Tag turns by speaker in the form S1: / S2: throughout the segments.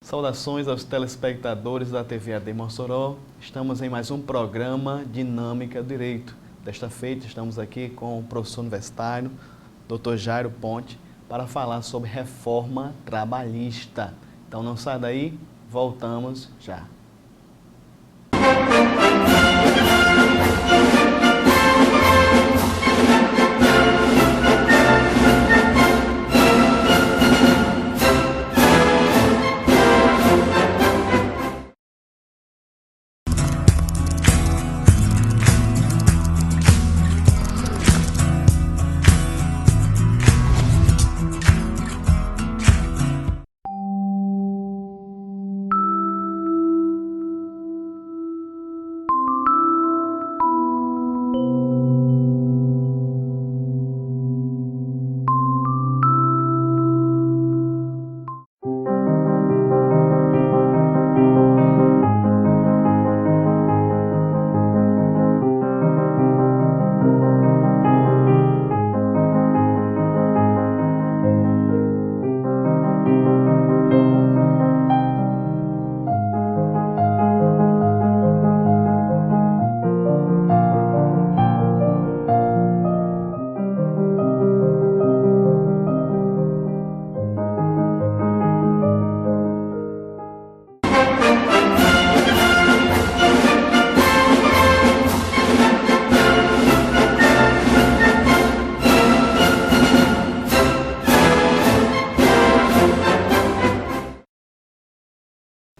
S1: Saudações aos telespectadores da TV AD Mossoró. Estamos em mais um programa Dinâmica do Direito. Desta feita, estamos aqui com o professor universitário, Dr. Jairo Ponte, para falar sobre reforma trabalhista. Então não sai daí, voltamos já.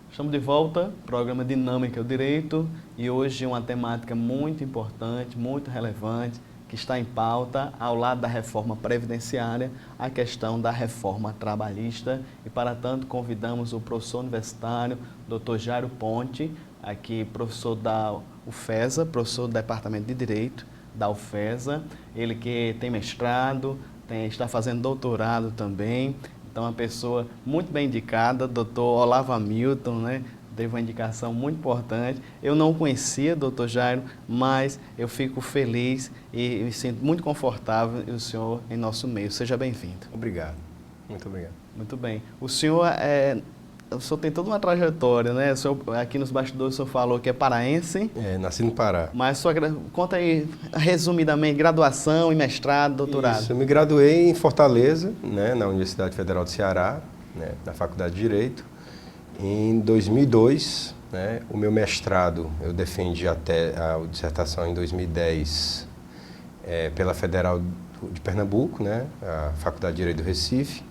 S1: Estamos de volta, programa Dinâmica do Direito, e hoje uma temática muito importante, muito relevante, que está em pauta ao lado da reforma previdenciária, a questão da reforma trabalhista. E para tanto convidamos o professor universitário, Dr. Jairo Ponte, aqui professor da UFESA, professor do Departamento de Direito da UFESA, ele que tem mestrado, está fazendo doutorado também. Então, uma pessoa muito bem indicada, Dr. Olavo Hamilton, né? Teve uma indicação muito importante. Eu não o conhecia, Dr. Jairo, mas eu fico feliz e me sinto muito confortável e o senhor em nosso meio. Seja bem-vindo.
S2: Obrigado. Muito obrigado.
S1: Muito bem. O senhor tem toda uma trajetória, né? O senhor, aqui nos bastidores, o senhor falou que é paraense.
S2: Nasci no Pará.
S1: Mas conta aí, resumidamente, graduação e mestrado, doutorado.
S2: Isso, eu me graduei em Fortaleza, né, na Universidade Federal do Ceará, né, na Faculdade de Direito. Em 2002, né, o meu mestrado, eu defendi até a dissertação em 2010 pela Federal de Pernambuco, né, a Faculdade de Direito do Recife.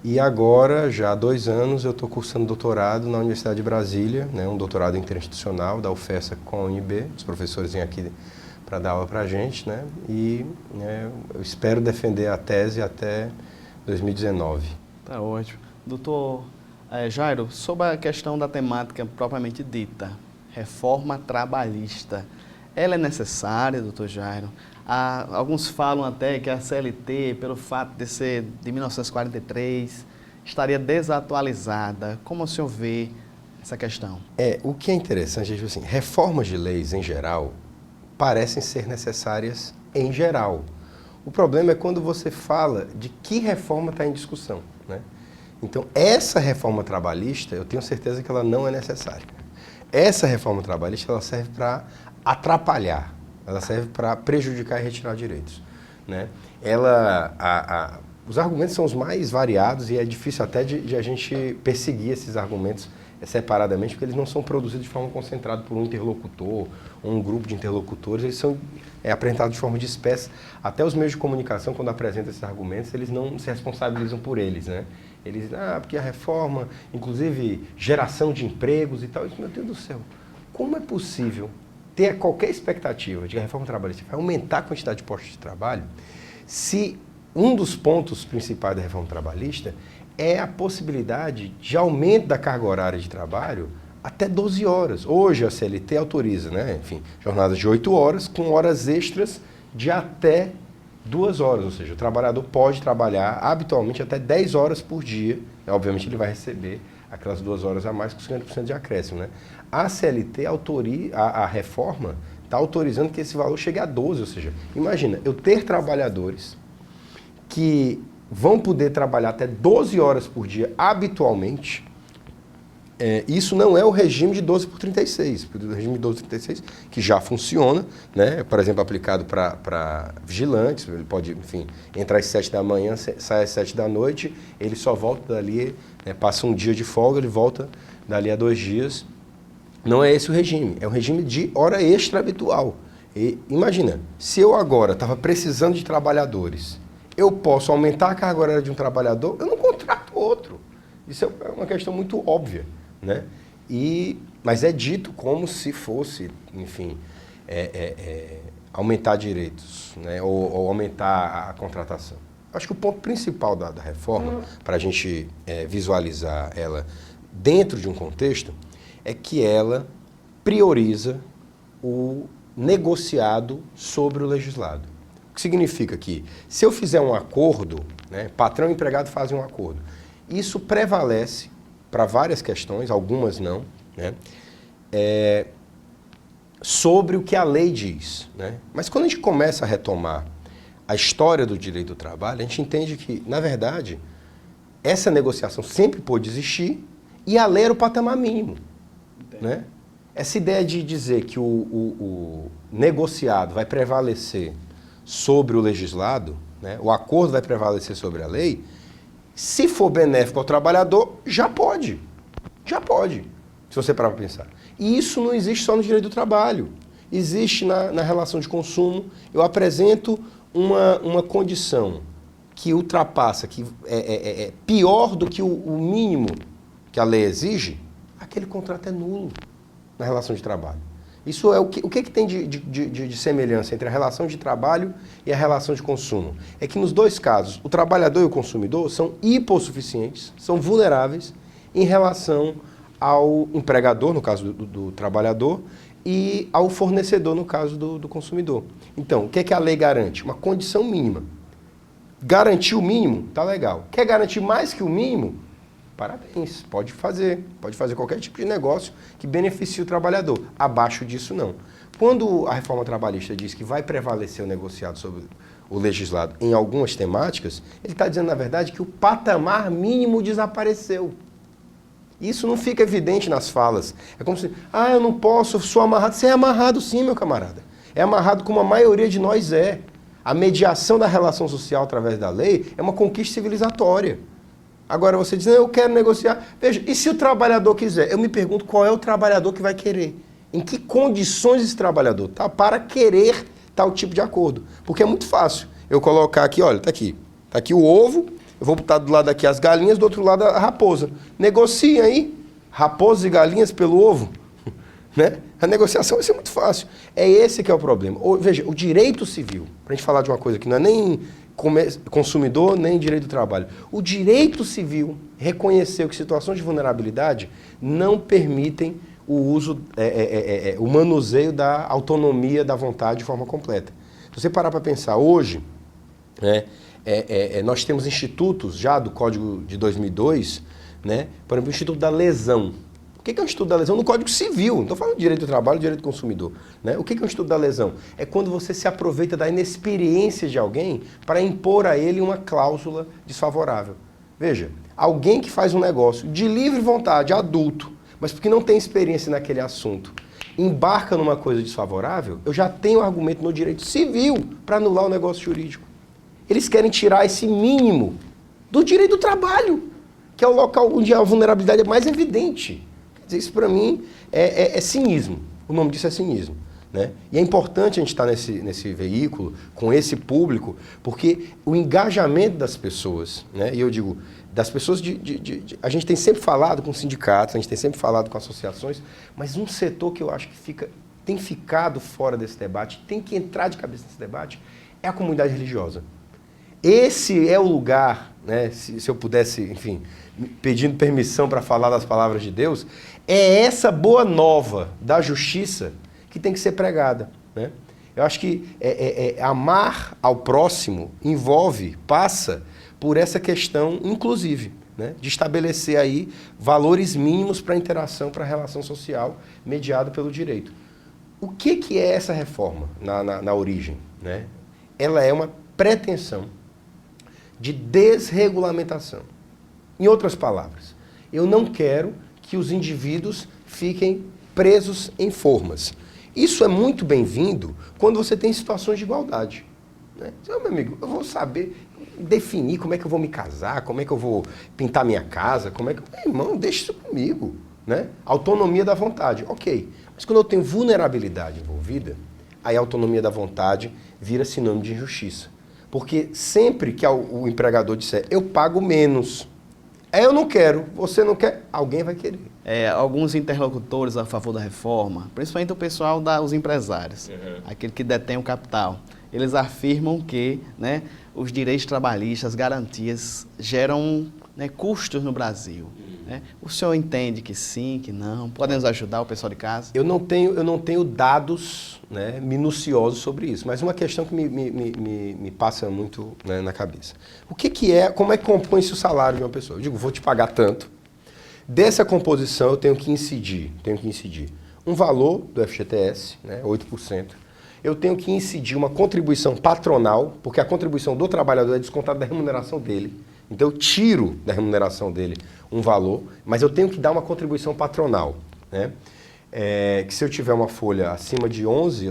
S2: E agora, já há 2 anos, eu estou cursando doutorado na Universidade de Brasília, né, um doutorado interinstitucional da UFESA com a UNB. Os professores vêm aqui para dar aula para a gente, né, e eu espero defender a tese até 2019.
S1: Tá ótimo. Doutor Jairo, sobre a questão da temática propriamente dita, reforma trabalhista, ela é necessária, doutor Jairo? Alguns falam até que a CLT, pelo fato de ser de 1943, estaria desatualizada. Como o senhor vê essa questão?
S2: O que é interessante é que assim, reformas de leis em geral parecem ser necessárias em geral. O problema é quando você fala de que reforma está em discussão, né? Então, essa reforma trabalhista, eu tenho certeza que ela não é necessária. Essa reforma trabalhista, ela serve para atrapalhar, ela serve para prejudicar e retirar direitos, né? Os argumentos são os mais variados e é difícil até de a gente perseguir esses argumentos separadamente, porque eles não são produzidos de forma concentrada por um interlocutor ou um grupo de interlocutores, eles são apresentados de forma dispersa. Até os meios de comunicação, quando apresentam esses argumentos, eles não se responsabilizam por eles, né? Eles dizem, porque a reforma, inclusive geração de empregos e tal. Meu Deus do céu, como é possível ter qualquer expectativa de que a reforma trabalhista vai aumentar a quantidade de postos de trabalho se um dos pontos principais da reforma trabalhista é a possibilidade de aumento da carga horária de trabalho até 12 horas. Hoje a CLT autoriza, né, enfim, jornadas de 8 horas com horas extras de até 2 horas, ou seja, o trabalhador pode trabalhar habitualmente até 10 horas por dia. Obviamente ele vai receber aquelas 2 horas a mais com 50% de acréscimo, né? A CLT, a reforma, está autorizando que esse valor chegue a 12, ou seja, imagina, eu ter trabalhadores que vão poder trabalhar até 12 horas por dia habitualmente, Isso não é o regime de 12 por 36. O regime de 12 por 36, que já funciona, né? Por exemplo, aplicado para vigilantes, ele pode, enfim, entrar às 7 da manhã, sai às 7 da noite, ele só volta dali, né? Passa um dia de folga, ele volta dali a 2 dias. Não é esse o regime, é um regime de hora extra habitual. E imagina, se eu agora estava precisando de trabalhadores, eu posso aumentar a carga horária de um trabalhador, eu não contrato outro. Isso é uma questão muito óbvia, né? Mas é dito como se fosse, enfim, aumentar direitos, né? Ou aumentar a contratação. Acho que o ponto principal da reforma, para a gente visualizar ela dentro de um contexto, é que ela prioriza o negociado sobre o legislado. O que significa que, se eu fizer um acordo, né, patrão e empregado fazem um acordo, isso prevalece para várias questões, algumas não, né, sobre o que a lei diz, né? Mas quando a gente começa a retomar a história do direito do trabalho, a gente entende que, na verdade, essa negociação sempre pôde existir e a lei era o patamar mínimo, né? Essa ideia de dizer que o negociado vai prevalecer sobre o legislado, né? O acordo vai prevalecer sobre a lei, se for benéfico ao trabalhador, já pode. Já pode, se você parar para pensar. E isso não existe só no direito do trabalho. Existe na relação de consumo. Eu apresento uma condição que ultrapassa, que é pior do que o mínimo que a lei exige, aquele contrato é nulo na relação de trabalho. Isso é o que tem de semelhança entre a relação de trabalho e a relação de consumo? É que nos dois casos, o trabalhador e o consumidor são hipossuficientes, são vulneráveis em relação ao empregador, no caso do trabalhador, e ao fornecedor, no caso do consumidor. Então, o que é que a lei garante? Uma condição mínima. Garantir o mínimo, tá legal. Quer garantir mais que o mínimo? Parabéns, pode fazer qualquer tipo de negócio que beneficie o trabalhador. Abaixo disso, não. Quando a reforma trabalhista diz que vai prevalecer o negociado sobre o legislado em algumas temáticas, ele está dizendo, na verdade, que o patamar mínimo desapareceu. Isso não fica evidente nas falas. É como se, eu não posso, eu sou amarrado. Você é amarrado sim, meu camarada. É amarrado como a maioria de nós é. A mediação da relação social através da lei é uma conquista civilizatória. Agora você diz, eu quero negociar. Veja, e se o trabalhador quiser? Eu me pergunto qual é o trabalhador que vai querer. Em que condições esse trabalhador está para querer tal tipo de acordo? Porque é muito fácil eu colocar aqui, olha, está aqui. Está aqui o ovo, eu vou botar do lado aqui as galinhas, do outro lado a raposa. Negociem aí, raposas e galinhas pelo ovo. Né? A negociação vai ser muito fácil. É esse que é o problema. Veja, o direito civil, para a gente falar de uma coisa que não é nem consumidor, nem direito do trabalho. O direito civil reconheceu que situações de vulnerabilidade não permitem o uso, o manuseio da autonomia da vontade de forma completa. Se você parar para pensar, hoje, nós temos institutos já do Código de 2002, né? Por exemplo, o Instituto da Lesão. O que é o Instituto da Lesão? No Código Civil. Não estou falando de direito do trabalho, direito do consumidor. Né? O que é o Instituto da Lesão? É quando você se aproveita da inexperiência de alguém para impor a ele uma cláusula desfavorável. Veja, alguém que faz um negócio de livre vontade, adulto, mas porque não tem experiência naquele assunto, embarca numa coisa desfavorável, eu já tenho argumento no direito civil para anular o negócio jurídico. Eles querem tirar esse mínimo do direito do trabalho, que é o local onde a vulnerabilidade é mais evidente. Isso, para mim, é cinismo. O nome disso é cinismo. Né? E é importante a gente estar nesse veículo, com esse público, porque o engajamento das pessoas, né? E eu digo, das pessoas a gente tem sempre falado com sindicatos, a gente tem sempre falado com associações, mas um setor que eu acho que tem ficado fora desse debate, tem que entrar de cabeça nesse debate, é a comunidade religiosa. Esse é o lugar, né? Se eu pudesse, enfim, pedindo permissão para falar das palavras de Deus, é essa boa nova da justiça que tem que ser pregada. Né? Eu acho que amar ao próximo passa por essa questão, inclusive, né? De estabelecer aí valores mínimos para a interação, para a relação social mediada pelo direito. O que é essa reforma na origem? Né? Ela é uma pretensão de desregulamentação. Em outras palavras, eu não quero que os indivíduos fiquem presos em formas. Isso é muito bem-vindo quando você tem situações de igualdade. Né? Então, meu amigo, eu vou saber definir como é que eu vou me casar, como é que eu vou pintar minha casa, como é que... Meu irmão, deixa isso comigo. Né? Autonomia da vontade, ok. Mas quando eu tenho vulnerabilidade envolvida, aí a autonomia da vontade vira sinônimo de injustiça. Porque sempre que o empregador disser, eu pago menos, eu não quero, você não quer, alguém vai querer.
S1: Alguns interlocutores a favor da reforma, principalmente o pessoal os empresários, aquele que detém o capital, eles afirmam que, né, os direitos trabalhistas, as garantias, geram, né, custos no Brasil. Né? O senhor entende que sim, que não? Podem nos ajudar, o pessoal de casa?
S2: Eu não tenho dados, né, minuciosos sobre isso, mas uma questão que me passa muito, né, na cabeça. Como é que compõe-se o salário de uma pessoa? Eu digo, vou te pagar tanto. Dessa composição eu tenho que incidir um valor do FGTS, né, 8%. Eu tenho que incidir uma contribuição patronal, porque a contribuição do trabalhador é descontada da remuneração dele. Então eu tiro da remuneração dele um valor, mas eu tenho que dar uma contribuição patronal. Né? Que se eu tiver uma folha acima de 11,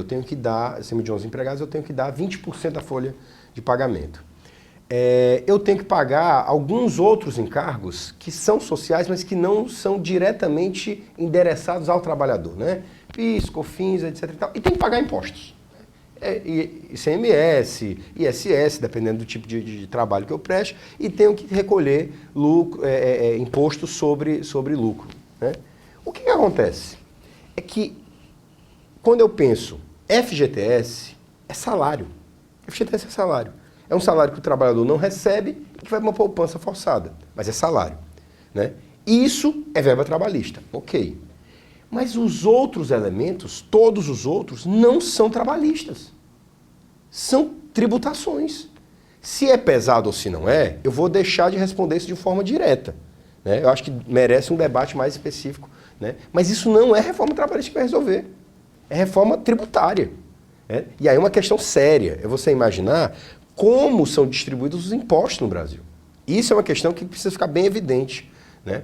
S2: acima de 11 empregados, eu tenho que dar 20% da folha de pagamento. Eu tenho que pagar alguns outros encargos que são sociais, mas que não são diretamente endereçados ao trabalhador. Né? PIS, COFINS, etc. E tem que pagar impostos. ICMS, ISS, dependendo do tipo de trabalho que eu presto, e tenho que recolher imposto sobre lucro. Né? O que acontece? É que, quando eu penso FGTS, é salário. FGTS é salário. É um salário que o trabalhador não recebe e que vai para uma poupança forçada, mas é salário. Né? Isso é verba trabalhista, ok. Mas os outros elementos, todos os outros, não são trabalhistas. São tributações. Se é pesado ou se não é, eu vou deixar de responder isso de forma direta. Né? Eu acho que merece um debate mais específico. Né? Mas isso não é reforma trabalhista que vai resolver. É reforma tributária. Né? E aí uma questão séria é você imaginar como são distribuídos os impostos no Brasil. Isso é uma questão que precisa ficar bem evidente. Né?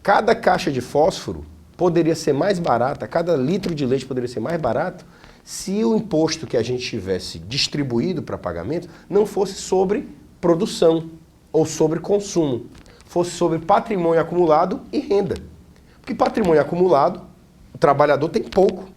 S2: Cada caixa de fósforo poderia ser mais barata, cada litro de leite poderia ser mais barato se o imposto que a gente tivesse distribuído para pagamento não fosse sobre produção ou sobre consumo, fosse sobre patrimônio acumulado e renda. Porque patrimônio acumulado, o trabalhador tem pouco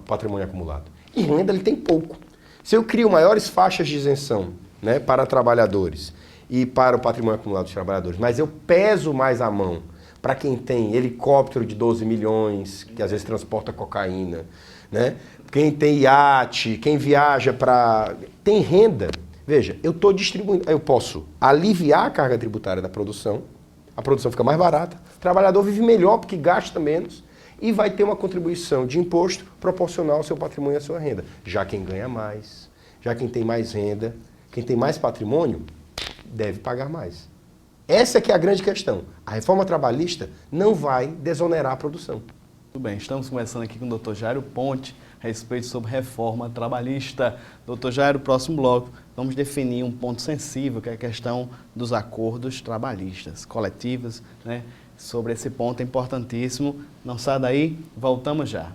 S2: patrimônio acumulado e renda ele tem pouco. Se eu crio maiores faixas de isenção, né, para trabalhadores e para o patrimônio acumulado dos trabalhadores, mas eu peso mais a mão para quem tem helicóptero de 12 milhões, que às vezes transporta cocaína, né? Quem tem iate, quem viaja para... tem renda. Veja, eu estou distribuindo, eu posso aliviar a carga tributária da produção, a produção fica mais barata, o trabalhador vive melhor porque gasta menos e vai ter uma contribuição de imposto proporcional ao seu patrimônio e à sua renda. Já quem ganha mais, já quem tem mais renda, quem tem mais patrimônio, deve pagar mais. Essa é que é a grande questão. A reforma trabalhista não vai desonerar a produção.
S1: Muito bem, estamos conversando aqui com o Dr. Jairo Ponte a respeito sobre reforma trabalhista. Dr. Jairo, próximo bloco, vamos definir um ponto sensível, que é a questão dos acordos trabalhistas, coletivos, né? Sobre esse ponto importantíssimo. Não sai daí, voltamos já.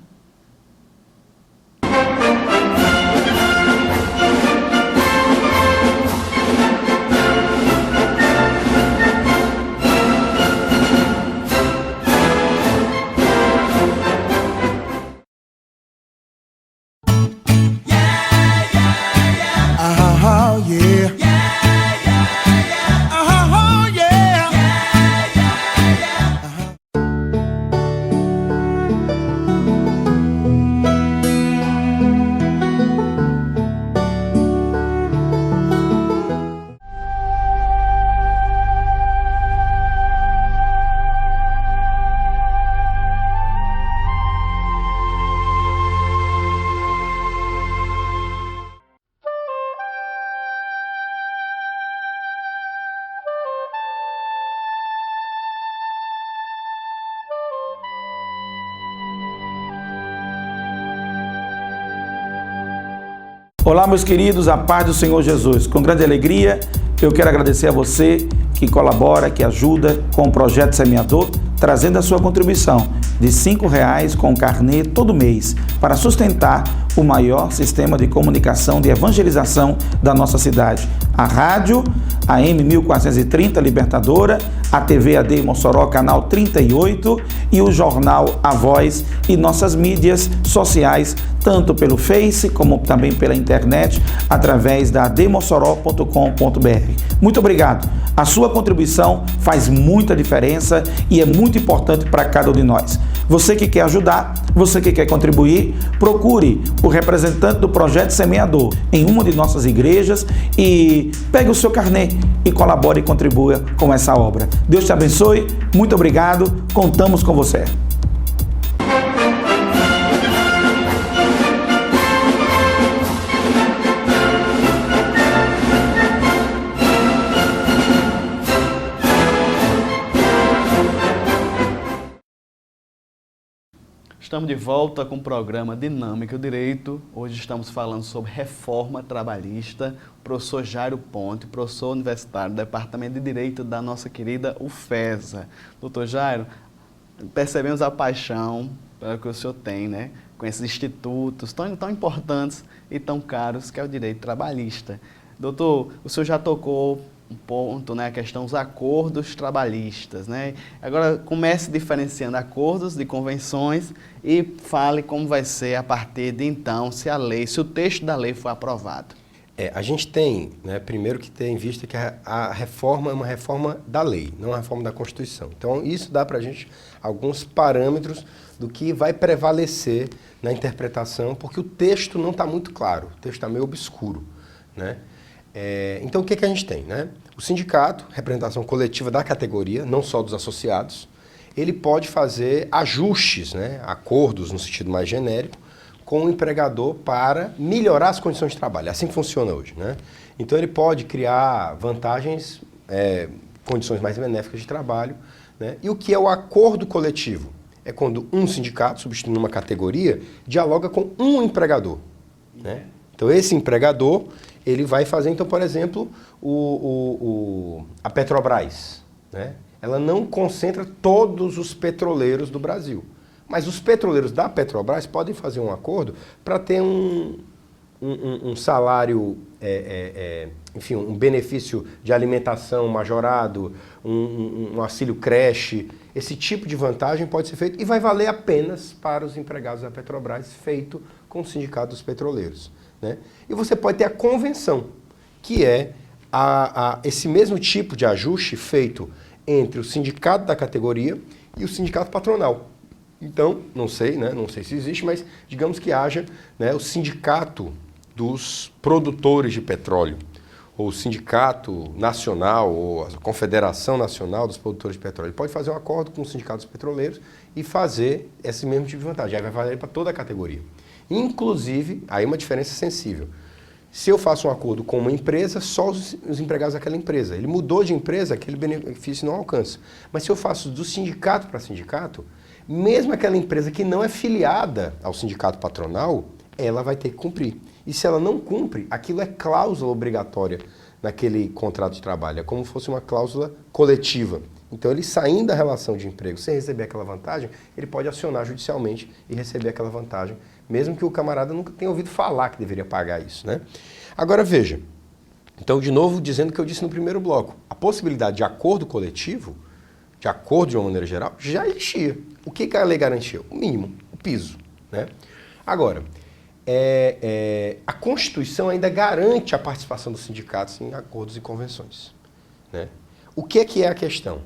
S3: Olá, meus queridos, a paz do Senhor Jesus. Com grande alegria, eu quero agradecer a você que colabora, que ajuda com o Projeto Semeador, trazendo a sua contribuição de R$ 5,00 com carnê todo mês para sustentar o maior sistema de comunicação de evangelização da nossa cidade. A rádio AM 1430 Libertadora, a TV AD Mossoró, canal 38 e o jornal A Voz e nossas mídias sociais, tanto pelo Face como também pela internet, através da admossoró.com.br. Muito obrigado. A sua contribuição faz muita diferença e é muito importante para cada um de nós. Você que quer ajudar, você que quer contribuir, procure o representante do Projeto Semeador em uma de nossas igrejas e pegue o seu carnê e colabore e contribua com essa obra. Deus te abençoe, muito obrigado, contamos com você.
S1: Estamos de volta com o programa Dinâmica do Direito. Hoje estamos falando sobre reforma trabalhista. O professor Jairo Ponte, professor universitário do Departamento de Direito da nossa querida UFESA. Doutor Jairo, percebemos a paixão que o senhor tem, né, com esses institutos tão importantes e tão caros que é o direito trabalhista. Doutor, o senhor já tocou um ponto, né, a questão dos acordos trabalhistas, né? Agora comece diferenciando acordos de convenções e fale como vai ser a partir de então, se o texto da lei for aprovado.
S2: A gente tem, né, primeiro que ter em vista que a reforma é uma reforma da lei, não uma reforma da Constituição. Então isso dá para a gente alguns parâmetros do que vai prevalecer na interpretação, porque o texto não está muito claro, o texto está meio obscuro, né? Então, o que a gente tem, né? O sindicato, representação coletiva da categoria, não só dos associados, ele pode fazer ajustes, né, acordos no sentido mais genérico, com o empregador para melhorar as condições de trabalho. É assim que funciona hoje, né? Então, ele pode criar vantagens, condições mais benéficas de trabalho, né? E o que é o acordo coletivo? É quando um sindicato, substituindo uma categoria, dialoga com um empregador, né? Então, esse empregador, ele vai fazer, então, por exemplo, a Petrobras, né? Ela não concentra todos os petroleiros do Brasil. Mas os petroleiros da Petrobras podem fazer um acordo para ter um salário, enfim, um benefício de alimentação majorado, um auxílio creche. Esse tipo de vantagem pode ser feito e vai valer apenas para os empregados da Petrobras, feito com o Sindicato dos Petroleiros, né? E você pode ter a convenção, que é esse mesmo tipo de ajuste feito entre o sindicato da categoria e o sindicato patronal. Então, não sei, né? Não sei se existe, mas digamos que haja, né, o sindicato dos produtores de petróleo, ou o sindicato nacional, ou a Confederação Nacional dos Produtores de Petróleo. Ele pode fazer um acordo com os sindicatos petroleiros e fazer esse mesmo tipo de vantagem. Aí vai valer para toda a categoria. Inclusive, aí uma diferença sensível. Se eu faço um acordo com uma empresa, só os empregados daquela empresa. Ele mudou de empresa, aquele benefício não alcança. Mas se eu faço do sindicato para sindicato, mesmo aquela empresa que não é filiada ao sindicato patronal, ela vai ter que cumprir. E se ela não cumpre, aquilo é cláusula obrigatória naquele contrato de trabalho. É como se fosse uma cláusula coletiva. Então, ele saindo da relação de emprego sem receber aquela vantagem, ele pode acionar judicialmente e receber aquela vantagem, mesmo que o camarada nunca tenha ouvido falar que deveria pagar isso, né? Agora, veja. Então, de novo, dizendo o que eu disse no primeiro bloco. A possibilidade de acordo coletivo, de acordo de uma maneira geral, já existia. O que a lei garantia? O mínimo, o piso, né? Agora, a Constituição ainda garante a participação dos sindicatos em acordos e convenções, né? O que é a questão?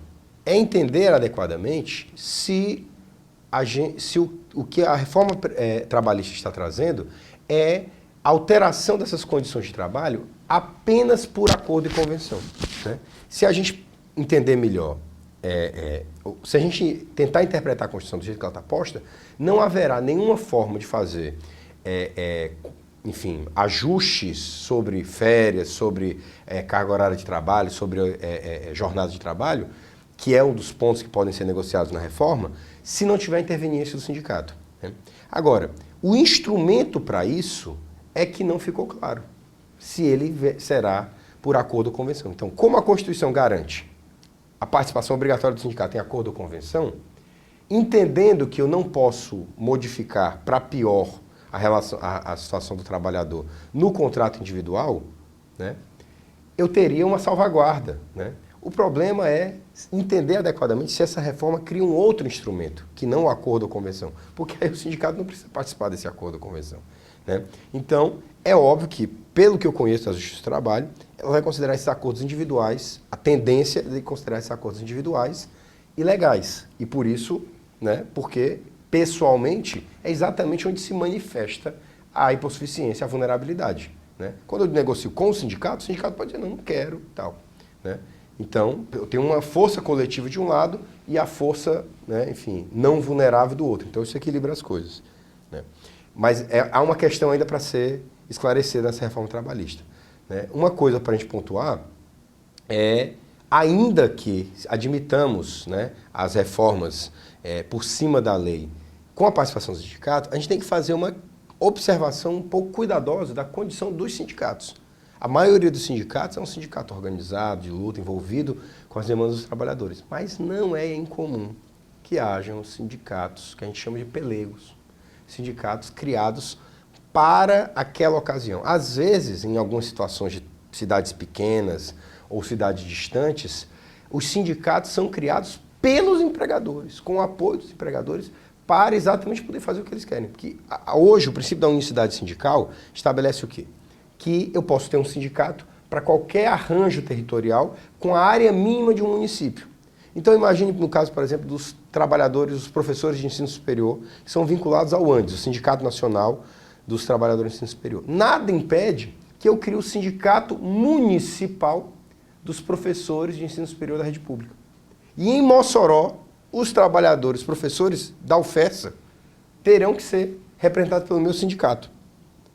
S2: É entender adequadamente se o que a reforma trabalhista está trazendo é alteração dessas condições de trabalho apenas por acordo e convenção, né? Se a gente entender melhor, se a gente tentar interpretar a Constituição do jeito que ela está posta, não haverá nenhuma forma de fazer enfim, ajustes sobre férias, sobre carga horária de trabalho, sobre jornada de trabalho, que é um dos pontos que podem ser negociados na reforma, se não tiver interveniência do sindicato, né? Agora, o instrumento para isso é que não ficou claro, se ele será por acordo ou convenção. Então, como a Constituição garante a participação obrigatória do sindicato em acordo ou convenção, entendendo que eu não posso modificar para pior a situação do trabalhador no contrato individual, né, eu teria uma salvaguarda, né? O problema é entender adequadamente se essa reforma cria um outro instrumento, que não o acordo ou convenção, porque aí o sindicato não precisa participar desse acordo ou convenção, né? Então, é óbvio que, pelo que eu conheço da Justiça do Trabalho, ela vai considerar esses acordos individuais, a tendência de considerar esses acordos individuais ilegais. E por isso, né, porque pessoalmente é exatamente onde se manifesta a hipossuficiência, a vulnerabilidade, né? Quando eu negocio com o sindicato pode dizer, não quero, tal, né? Então, eu tenho uma força coletiva de um lado e a força, né, enfim, não vulnerável do outro. Então, isso equilibra as coisas, né? Mas há uma questão ainda para ser esclarecida nessa reforma trabalhista, né? Uma coisa para a gente pontuar é, ainda que admitamos, né, as reformas por cima da lei com a participação do sindicato, a gente tem que fazer uma observação um pouco cuidadosa da condição dos sindicatos. A maioria dos sindicatos é um sindicato organizado, de luta, envolvido com as demandas dos trabalhadores. Mas não é incomum que hajam sindicatos que a gente chama de pelegos. Sindicatos criados para aquela ocasião. Às vezes, em algumas situações de cidades pequenas ou cidades distantes, os sindicatos são criados pelos empregadores, com o apoio dos empregadores, para exatamente poder fazer o que eles querem. Porque hoje o princípio da unicidade sindical estabelece o quê? Que eu posso ter um sindicato para qualquer arranjo territorial com a área mínima de um município. Então imagine no caso, por exemplo, dos trabalhadores, dos professores de ensino superior, que são vinculados ao ANDES, o Sindicato Nacional dos Trabalhadores de Ensino Superior. Nada impede que eu crie o Sindicato Municipal dos Professores de Ensino Superior da Rede Pública. E em Mossoró, os trabalhadores, professores da UFESA, terão que ser representados pelo meu sindicato,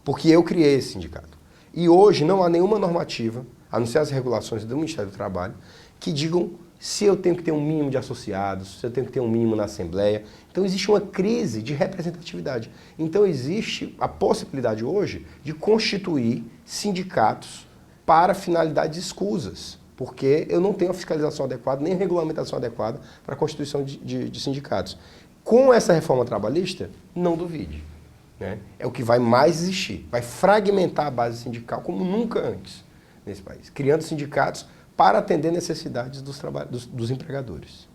S2: porque eu criei esse sindicato. E hoje não há nenhuma normativa, a não ser as regulações do Ministério do Trabalho, que digam se eu tenho que ter um mínimo de associados, se eu tenho que ter um mínimo na Assembleia. Então existe uma crise de representatividade. Então existe a possibilidade hoje de constituir sindicatos para finalidades escusas, porque eu não tenho a fiscalização adequada, nem a regulamentação adequada para a constituição de sindicatos. Com essa reforma trabalhista, não duvide, né? É o que vai mais existir, vai fragmentar a base sindical como nunca antes nesse país, criando sindicatos para atender necessidades dos empregadores.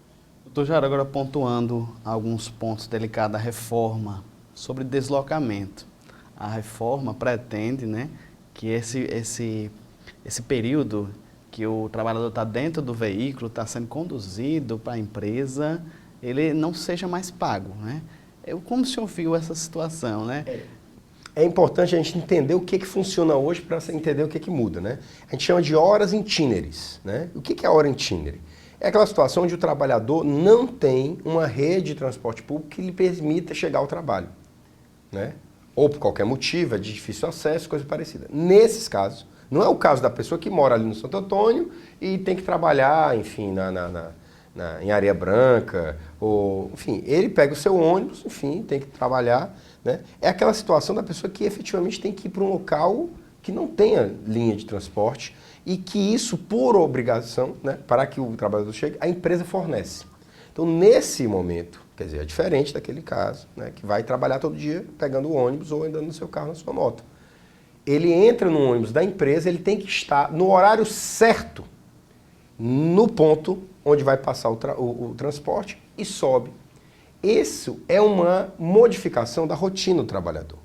S1: Doutor Jairo, agora pontuando alguns pontos delicados da reforma sobre deslocamento. A reforma pretende, né, que esse período que o trabalhador está dentro do veículo, está sendo conduzido para a empresa, ele não seja mais pago, né? Como o senhor viu essa situação, né?
S2: É importante a gente entender o que funciona hoje para entender o que muda, né? A gente chama de horas itineres, né? O que é a hora itinerária? É aquela situação onde o trabalhador não tem uma rede de transporte público que lhe permita chegar ao trabalho, né? Ou por qualquer motivo, é de difícil acesso, coisa parecida. Nesses casos, não é o caso da pessoa que mora ali no Santo Antônio e tem que trabalhar, enfim, em Areia Branca, ou, enfim, ele pega o seu ônibus, enfim, tem que trabalhar, né? É aquela situação da pessoa que efetivamente tem que ir para um local que não tenha linha de transporte e que isso, por obrigação, né, para que o trabalhador chegue, a empresa fornece. Então, nesse momento, quer dizer, é diferente daquele caso, né, que vai trabalhar todo dia pegando o ônibus ou andando no seu carro, na sua moto. Ele entra no ônibus da empresa, ele tem que estar no horário certo, no ponto onde vai passar o transporte e sobe. Isso é uma modificação da rotina do trabalhador,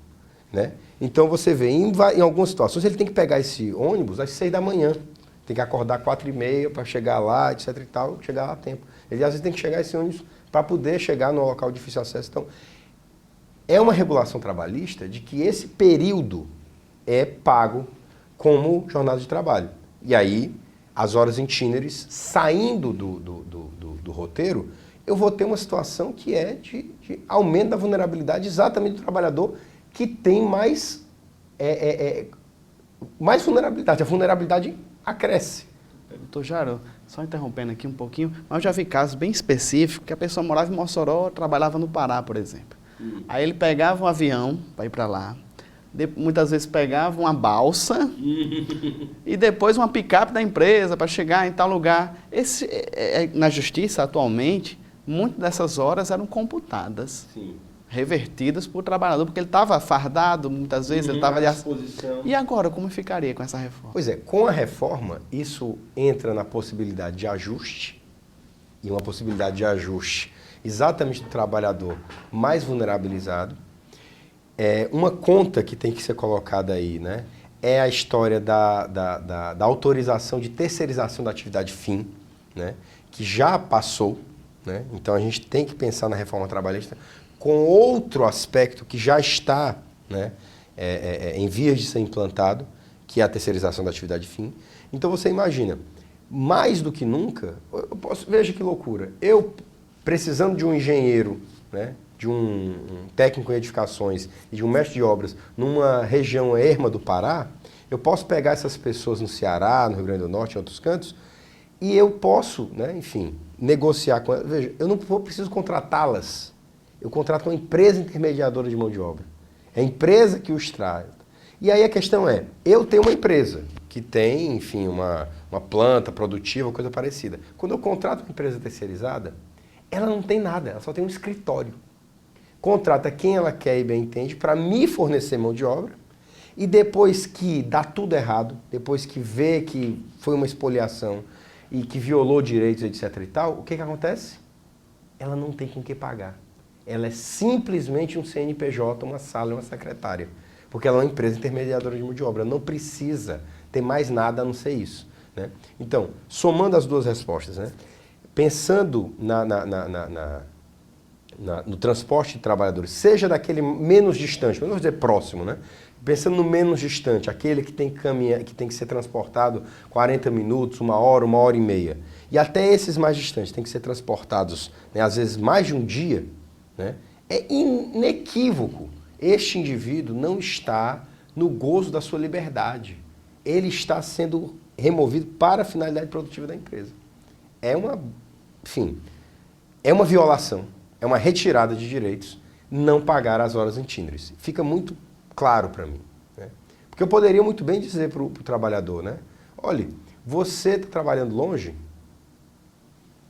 S2: né? Então você vê, em algumas situações, ele tem que pegar esse ônibus às 6 da manhã, tem que acordar 4h30 para chegar lá, etc e tal, chegar lá a tempo. Ele às vezes tem que chegar esse ônibus para poder chegar no local de difícil acesso. Então, é uma regulação trabalhista de que esse período é pago como jornada de trabalho. E aí, as horas itineres, saindo do roteiro, eu vou ter uma situação que é de aumento da vulnerabilidade exatamente do trabalhador que tem mais vulnerabilidade. A vulnerabilidade acresce.
S1: Doutor Jairo, só interrompendo aqui um pouquinho, mas eu já vi casos bem específicos que a pessoa morava em Mossoró, trabalhava no Pará, por exemplo. Aí ele pegava um avião para ir para lá, muitas vezes pegava uma balsa e depois uma picape da empresa para chegar em tal lugar. Na justiça, atualmente, muitas dessas horas eram computadas.
S2: Sim.
S1: Revertidas para o trabalhador, porque ele estava fardado, muitas vezes ele estava
S2: à disposição.
S1: E agora, como ficaria com essa reforma?
S2: Pois é, com a reforma, isso entra na possibilidade de ajuste, e uma possibilidade de ajuste exatamente do trabalhador mais vulnerabilizado. Uma conta que tem que ser colocada aí, né, é a história da autorização de terceirização da atividade fim, né, que já passou, né, então a gente tem que pensar na reforma trabalhista com outro aspecto que já está, né, em vias de ser implantado, que é a terceirização da atividade fim. Então você imagina, mais do que nunca, veja que loucura, eu precisando de um engenheiro, né, de um técnico em edificações e de um mestre de obras numa região erma do Pará, eu posso pegar essas pessoas no Ceará, no Rio Grande do Norte, em outros cantos, e eu posso, né, enfim, negociar com elas. Veja, eu não preciso contratá-las. Eu contrato uma empresa intermediadora de mão de obra. É a empresa que os traz. E aí a questão é, eu tenho uma empresa que tem, enfim, uma planta produtiva, coisa parecida. Quando eu contrato uma empresa terceirizada, ela não tem nada, ela só tem um escritório. Contrata quem ela quer e bem entende para me fornecer mão de obra, e depois que dá tudo errado, depois que vê que foi uma expoliação e que violou direitos, etc e tal, o que acontece? Ela não tem com que pagar. Ela é simplesmente um CNPJ, uma sala e uma secretária. Porque ela é uma empresa intermediadora de mão de obra. Não precisa ter mais nada a não ser isso, né? Então, somando as duas respostas, né? Pensando no transporte de trabalhadores, seja daquele menos distante, não vou dizer próximo, né? Pensando no menos distante, aquele que tem que ser transportado 40 minutos, 1 hora e meia. E até esses mais distantes têm que ser transportados, né, às vezes mais de um dia, né? É inequívoco. Este indivíduo não está no gozo da sua liberdade. Ele está sendo removido para a finalidade produtiva da empresa. Enfim, é uma violação, é uma retirada de direitos não pagar as horas itinerantes. Fica muito claro para mim, né? Porque eu poderia muito bem dizer para o trabalhador, né? Olha, você está trabalhando longe,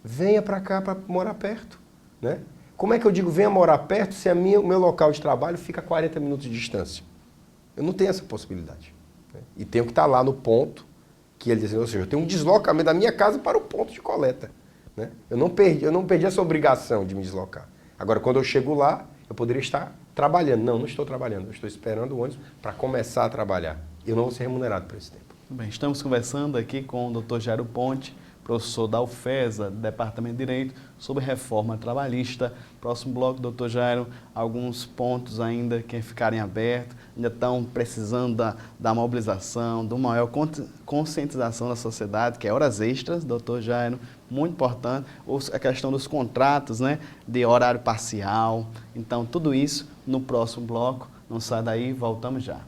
S2: venha para cá para morar perto, né? Como é que eu digo venha morar perto se o meu local de trabalho fica a 40 minutos de distância? Eu não tenho essa possibilidade, né? E tenho que estar lá no ponto que ele diz, ou seja, eu tenho um deslocamento da minha casa para o ponto de coleta, né? Eu não perdi essa obrigação de me deslocar. Agora, quando eu chego lá, eu poderia estar trabalhando. Não estou trabalhando, eu estou esperando o ônibus para começar a trabalhar. Eu não vou ser remunerado por esse tempo.
S1: Bem, estamos conversando aqui com o Dr. Jairo Ponte, professor da UFESA, Departamento de Direito, sobre reforma trabalhista. Próximo bloco, doutor Jairo, alguns pontos ainda que ficarem abertos, ainda estão precisando da mobilização, de uma maior conscientização da sociedade, que é horas extras, doutor Jairo, muito importante, a questão dos contratos, né, de horário parcial. Então, tudo isso no próximo bloco. Não sai daí, voltamos já.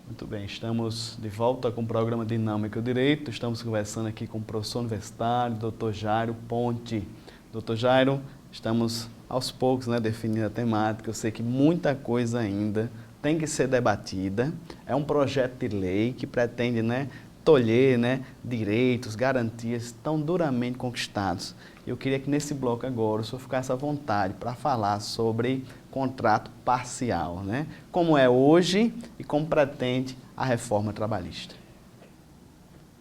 S1: Muito bem, estamos de volta com o programa Dinâmica do Direito. Estamos conversando aqui com o professor universitário, Dr. Jairo Ponte. Dr. Jairo, estamos aos poucos, definindo a temática. Eu sei que muita coisa ainda tem que ser debatida. É um projeto de lei que pretende, tolher, direitos, garantias tão duramente conquistados. Eu queria que nesse bloco agora o senhor ficasse à vontade para falar sobre contrato parcial, como é hoje e como pretende a reforma trabalhista.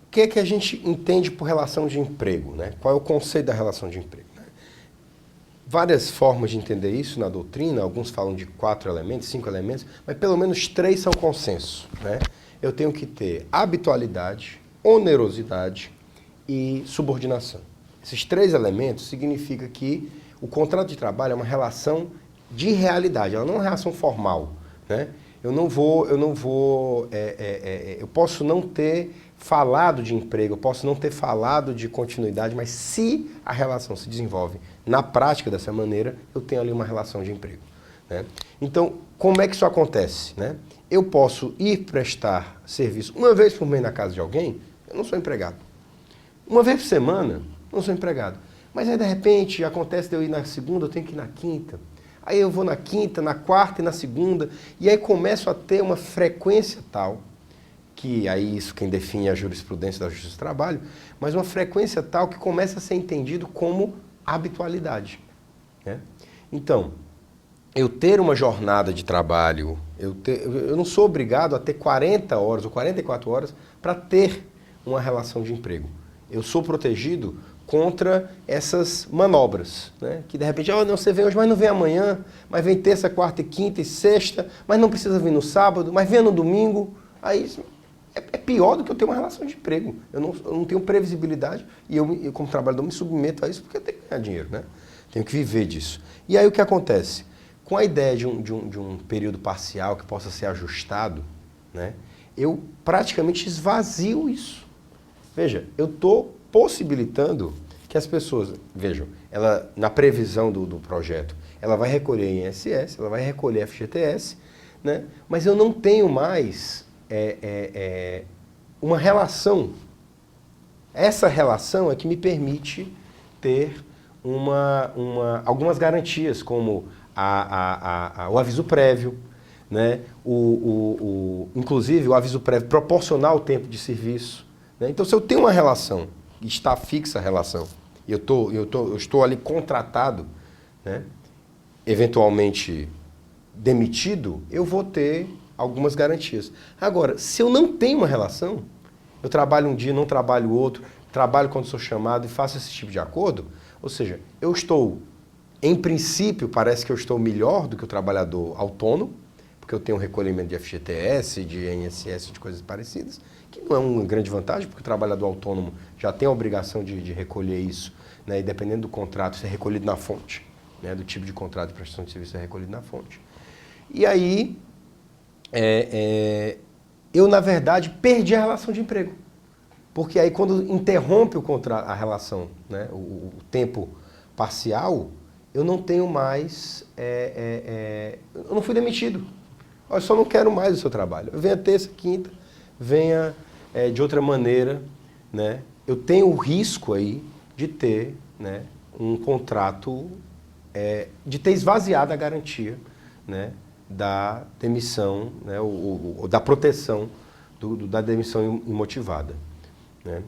S2: O que é que a gente entende por relação de emprego? Qual é o conceito da relação de emprego? Várias formas de entender isso na doutrina, alguns falam de 4 elementos, 5 elementos, mas pelo menos 3 são consenso. Eu tenho que ter habitualidade, onerosidade e subordinação. Esses 3 elementos significam que o contrato de trabalho é uma relação de realidade, ela não é uma relação formal. Eu posso não ter falado de emprego, eu posso não ter falado de continuidade, mas se a relação se desenvolve na prática dessa maneira, eu tenho ali uma relação de emprego. Então, como é que isso acontece? Eu posso ir prestar serviço uma vez por mês na casa de alguém, eu não sou empregado. Uma vez por semana, eu não sou empregado. Mas aí, de repente, acontece de eu ir na segunda, eu tenho que ir na quinta. Aí eu vou na quinta, na quarta e na segunda, e aí começo a ter uma frequência tal, que aí isso quem define é a jurisprudência da Justiça do Trabalho, mas uma frequência tal que começa a ser entendido como habitualidade. Então, eu ter uma jornada de trabalho, eu não sou obrigado a ter 40 horas ou 44 horas para ter uma relação de emprego. Eu sou protegido contra essas manobras, que de repente, você vem hoje, mas não vem amanhã, mas vem terça, quarta, quinta e sexta, mas não precisa vir no sábado, mas vem no domingo. Aí é pior do que eu ter uma relação de emprego. Eu não tenho previsibilidade e eu como trabalhador, me submeto a isso porque eu tenho que ganhar dinheiro, Tenho que viver disso. E aí o que acontece? Com a ideia de um período parcial que possa ser ajustado, eu praticamente esvazio isso. Veja, eu estou possibilitando que as pessoas, vejam, ela, na previsão do projeto, ela vai recolher INSS, ela vai recolher FGTS, mas eu não tenho mais uma relação. Essa relação é que me permite ter algumas garantias, como o aviso prévio, inclusive o aviso prévio proporcional ao tempo de serviço. Então, se eu tenho uma relação, está fixa a relação, e eu estou ali contratado, eventualmente demitido, eu vou ter algumas garantias. Agora, se eu não tenho uma relação, eu trabalho um dia, não trabalho outro, trabalho quando sou chamado e faço esse tipo de acordo, ou seja, eu estou, em princípio, parece que eu estou melhor do que o trabalhador autônomo, porque porque eu tenho um recolhimento de FGTS, de INSS, de coisas parecidas, que não é uma grande vantagem, porque o trabalhador autônomo já tem a obrigação de recolher isso, né? E dependendo do contrato, ser recolhido na fonte, né? Do tipo de contrato de prestação de serviço é recolhido na fonte. E aí, eu, na verdade, perdi a relação de emprego. Porque aí, quando interrompe a relação, né? O tempo parcial, eu não tenho mais, eu não fui demitido. Eu só não quero mais o seu trabalho. Venha terça, quinta, venha de outra maneira, né? Eu tenho o risco aí de ter, né, um contrato, de ter esvaziado a garantia, né, da demissão, né, ou da proteção da demissão imotivada, né?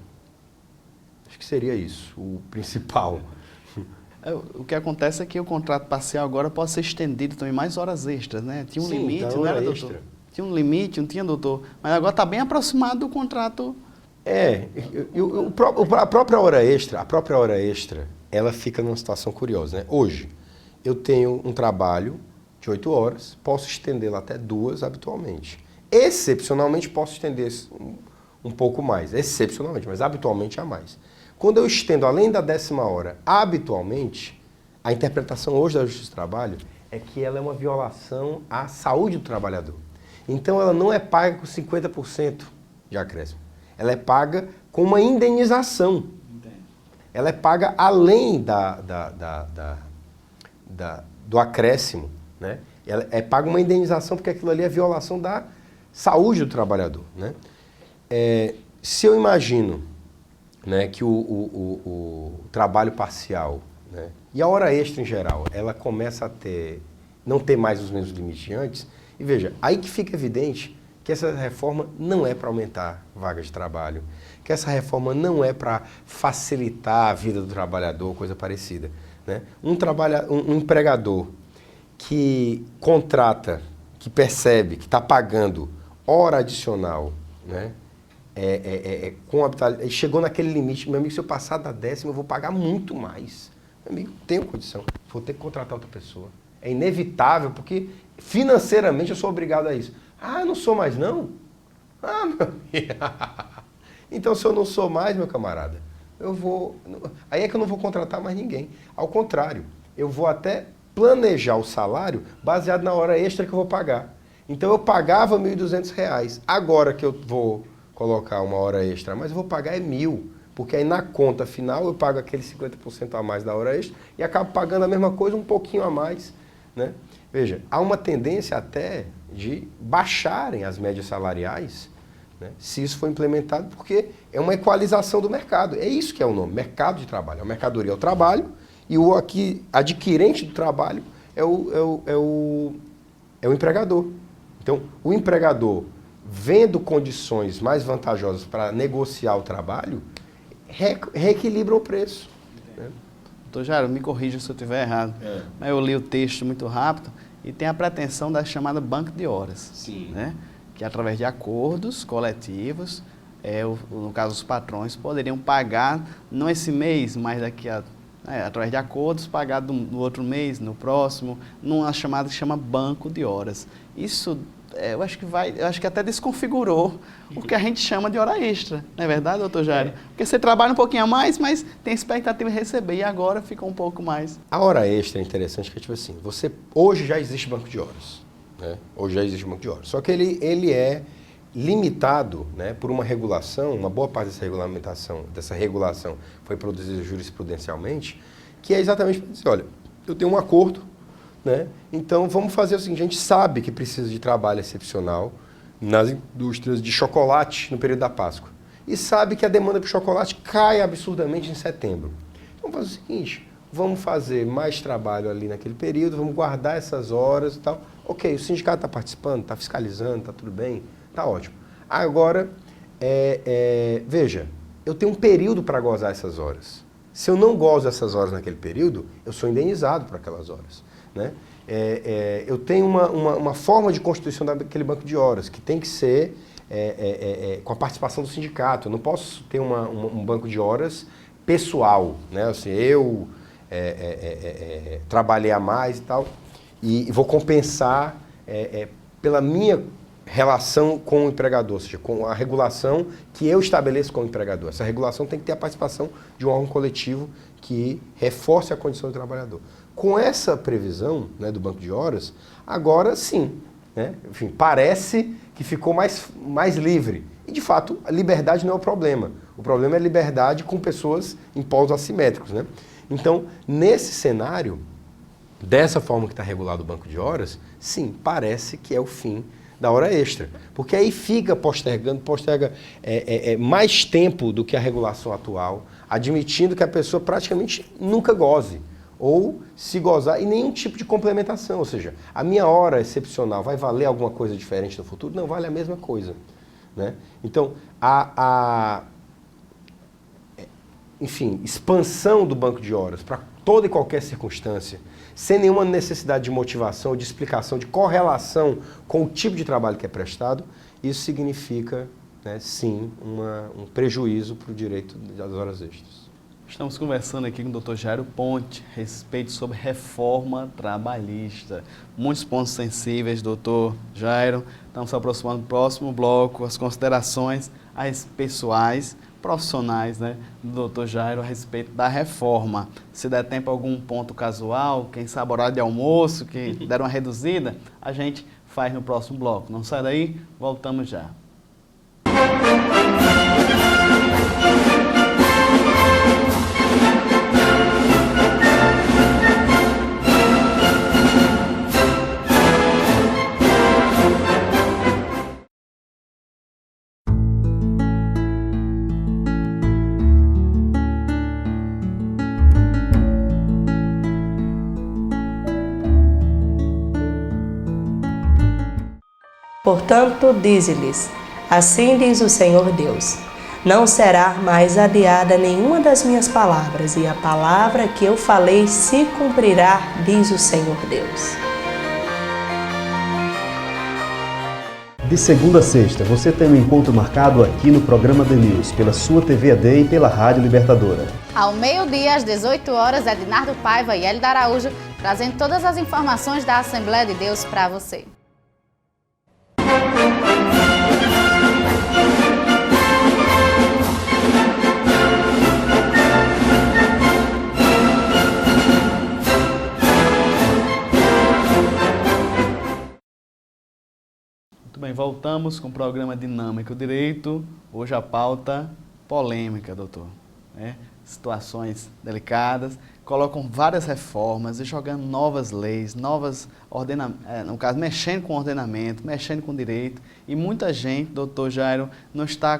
S2: Acho que seria isso, o principal.
S1: O que acontece é que o contrato parcial agora pode ser estendido também mais horas extras, né? Tinha um limite, não era, doutor? Extra. Tinha um limite, não tinha, doutor? Mas agora está bem aproximado do contrato. A própria hora extra, ela fica numa situação curiosa, né? Hoje, eu tenho um trabalho de 8 horas, posso estendê-lo até 2 habitualmente. Excepcionalmente, posso estender um pouco mais, excepcionalmente, mas habitualmente a mais. Quando eu estendo além da 10ª hora, habitualmente, a interpretação hoje da Justiça do Trabalho é que ela é uma violação à saúde do trabalhador. Então, ela não é paga com 50% de acréscimo. Ela é paga com uma indenização. Entendi. Ela é paga além do acréscimo, né? Ela é paga uma indenização porque aquilo ali é violação da saúde do trabalhador, né? Se eu imagino, né, que o trabalho parcial, né, e a hora extra em geral, ela começa a não ter mais os mesmos limites de antes, e veja, aí que fica evidente que essa reforma não é para aumentar vagas de trabalho, que essa reforma não é para facilitar a vida do trabalhador, coisa parecida, né? Um empregador que contrata, que percebe, que está pagando hora adicional, né? Chegou naquele limite, meu amigo, se eu passar da 10ª, eu vou pagar muito mais. Meu amigo, tenho condição, vou ter que contratar outra pessoa. É inevitável, porque financeiramente eu sou obrigado a isso. Ah, não sou mais não? Ah, meu amigo. Então, se eu não sou mais, meu camarada, aí é que eu não vou contratar mais ninguém. Ao contrário, eu vou até planejar o salário baseado na hora extra que eu vou pagar. Então, eu pagava R$ 1.200. Agora que eu vou colocar uma hora extra, mas eu vou pagar R$1.000, porque aí na conta final eu pago aquele 50% a mais da hora extra e acabo pagando a mesma coisa, um pouquinho a mais, né? Veja, há uma tendência até de baixarem as médias salariais, né, se isso for implementado, porque é uma equalização do mercado. É isso que é o nome, mercado de trabalho. A mercadoria é o trabalho e o adquirente do trabalho é o empregador. Então, o empregador, vendo condições mais vantajosas para negociar o trabalho, reequilibra o preço. Né? Doutor Jairo, me corrija se eu estiver errado, mas eu li o texto muito rápido e tem a pretensão da chamada banco de horas. Sim. Né? Que através de acordos coletivos, no caso os patrões, poderiam pagar, não esse mês, mas através de acordos, pagar no outro mês, no próximo, numa chamada que chama banco de horas. Isso, eu acho que até desconfigurou o que a gente chama de hora extra, não é verdade, doutor Jairo? Porque você trabalha um pouquinho a mais, mas tem expectativa de receber, e agora fica um pouco mais.
S2: A hora extra é interessante, que tipo assim, hoje já existe banco de horas, né? Hoje já existe banco de horas, só que ele é limitado, né, por uma regulação, uma boa parte dessa regulação foi produzida jurisprudencialmente, que é exatamente para dizer, olha, eu tenho um acordo, né, então vamos fazer o seguinte, a gente sabe que precisa de trabalho excepcional nas indústrias de chocolate no período da Páscoa, e sabe que a demanda por chocolate cai absurdamente em setembro. Então vamos fazer o seguinte, vamos fazer mais trabalho ali naquele período, vamos guardar essas horas e tal. Ok, o sindicato está participando, está fiscalizando, está tudo bem, está ótimo. Agora, veja, eu tenho um período para gozar essas horas. Se eu não gozo essas horas naquele período, eu sou indenizado por aquelas horas. Né? Eu tenho uma forma de constituição daquele banco de horas, que tem que ser com a participação do sindicato. Eu não posso ter um banco de horas pessoal, né? Assim, eu trabalhei a mais e tal, e vou compensar pela minha relação com o empregador, ou seja, com a regulação que eu estabeleço com o empregador. Essa regulação tem que ter a participação de um órgão coletivo que reforce a condição do trabalhador. Com essa previsão, né, do banco de horas, agora sim, né, enfim, parece que ficou mais livre. E, de fato, a liberdade não é o problema. O problema é a liberdade com pessoas em polos assimétricos, né? Então, nesse cenário, dessa forma que está regulado o banco de horas, sim, parece que é o fim da hora extra. Porque aí fica posterga mais tempo do que a regulação atual, admitindo que a pessoa praticamente nunca goze. Ou, se gozar, e nenhum tipo de complementação. Ou seja, a minha hora excepcional vai valer alguma coisa diferente no futuro? Não, vale a mesma coisa, né? Então, enfim, expansão do banco de horas para toda e qualquer circunstância, sem nenhuma necessidade de motivação ou de explicação, de correlação com o tipo de trabalho que é prestado, isso significa, né, sim, um prejuízo para o direito das horas extras.
S1: Estamos conversando aqui com o Dr. Jairo Ponte a respeito sobre reforma trabalhista. Muitos pontos sensíveis, doutor Jairo. Estamos se aproximando do próximo bloco, as considerações pessoais, profissionais, né, do Dr. Jairo a respeito da reforma. Se der tempo algum ponto casual, quem sabe horário de almoço, que deram uma reduzida, a gente faz no próximo bloco. Não sai daí, voltamos já.
S4: Portanto, dize-lhes, assim diz o Senhor Deus, não será mais adiada nenhuma das minhas palavras, e a palavra que eu falei se cumprirá, diz o Senhor Deus.
S5: De segunda a sexta, você tem um encontro marcado aqui no programa The News, pela sua TV AD e pela Rádio Libertadora.
S6: Ao meio-dia, às 18 horas, Ednardo Paiva e Hélida Araújo trazendo todas as informações da Assembleia de Deus para você.
S1: Muito bem, voltamos com o programa Dinâmico Direito. Hoje a pauta polêmica, doutor. Situações delicadas, colocam várias reformas e jogando novas leis, no caso, mexendo com o ordenamento, mexendo com o direito. E muita gente, doutor Jairo, não está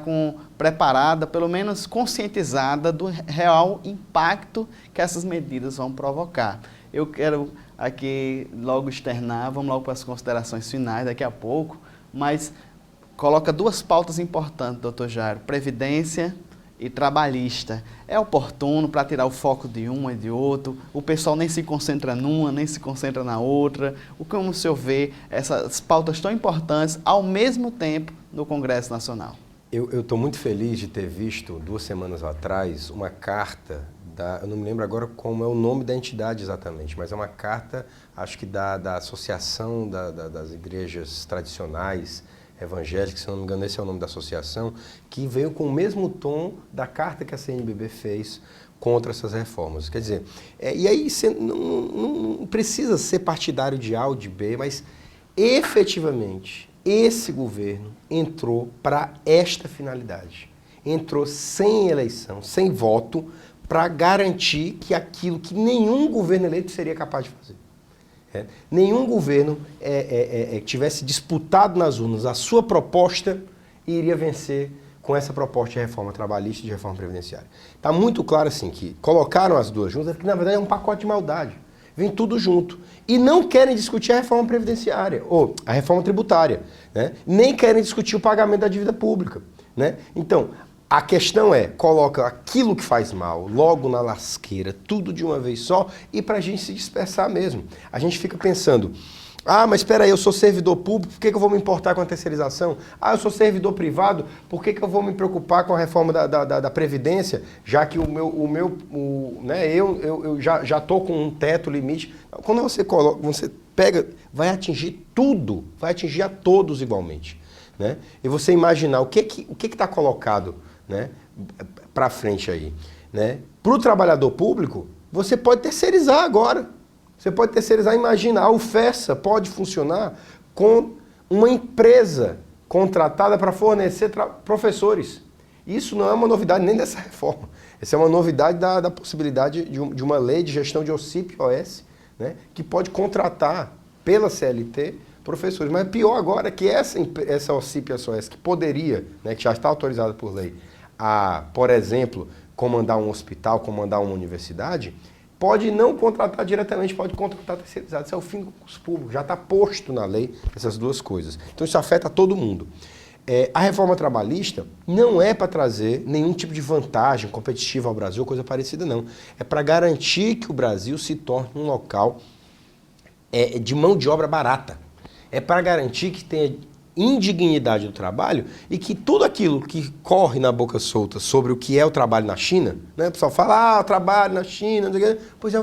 S1: preparada, pelo menos conscientizada do real impacto que essas medidas vão provocar. Eu quero aqui logo externar, vamos logo para as considerações finais daqui a pouco, mas coloca duas pautas importantes, doutor Jairo, previdência e trabalhista. É oportuno para tirar o foco de um e de outro, o pessoal nem se concentra numa, nem se concentra na outra. Como o senhor vê essas pautas tão importantes ao mesmo tempo no Congresso Nacional?
S2: Eu estou muito feliz de ter visto 2 semanas atrás uma carta, eu não me lembro agora como é o nome da entidade exatamente, mas é uma carta, acho que da Associação das Igrejas Tradicionais Evangélicas, se não me engano esse é o nome da associação, que veio com o mesmo tom da carta que a CNBB fez contra essas reformas. Quer dizer, e aí você não precisa ser partidário de A ou de B, mas efetivamente esse governo entrou para esta finalidade. Entrou sem eleição, sem voto, para garantir que aquilo que nenhum governo eleito seria capaz de fazer. Nenhum governo tivesse disputado nas urnas a sua proposta e iria vencer com essa proposta de reforma trabalhista e de reforma previdenciária. Está muito claro assim que colocaram as duas juntas, porque na verdade é um pacote de maldade. Vem tudo junto. E não querem discutir a reforma previdenciária, ou a reforma tributária, né? Nem querem discutir o pagamento da dívida pública, né? Então, a questão coloca aquilo que faz mal logo na lasqueira, tudo de uma vez só, e para a gente se dispersar mesmo. A gente fica pensando, Ah, mas espera aí, eu sou servidor público, por que eu vou me importar com a terceirização? Ah, eu sou servidor privado, por que eu vou me preocupar com a reforma da Previdência, já que eu já estou com um teto limite? Quando você pega, vai atingir tudo, vai atingir a todos igualmente. Né? E você imaginar o que está colocado, né, para frente aí. Né? Para o trabalhador público, você pode terceirizar agora. Você pode terceirizar, imagina, a UFESA pode funcionar com uma empresa contratada para fornecer professores. Isso não é uma novidade nem dessa reforma. Essa é uma novidade da possibilidade de uma lei de gestão de OCIP-OS, né, que pode contratar pela CLT professores. Mas pior agora é que essa OCIP-OS, que poderia, né, que já está autorizada por lei, a, por exemplo, comandar um hospital, comandar uma universidade, pode não contratar diretamente, pode contratar terceirizado. Isso é o fim do concurso público, já está posto na lei essas duas coisas. Então isso afeta todo mundo. A reforma trabalhista não é para trazer nenhum tipo de vantagem competitiva ao Brasil, coisa parecida não. É para garantir que o Brasil se torne um local de mão de obra barata. É para garantir que tenha indignidade do trabalho e que tudo aquilo que corre na boca solta sobre o que é o trabalho na China, né? O pessoal fala, trabalho na China, não sei o quê. Pois é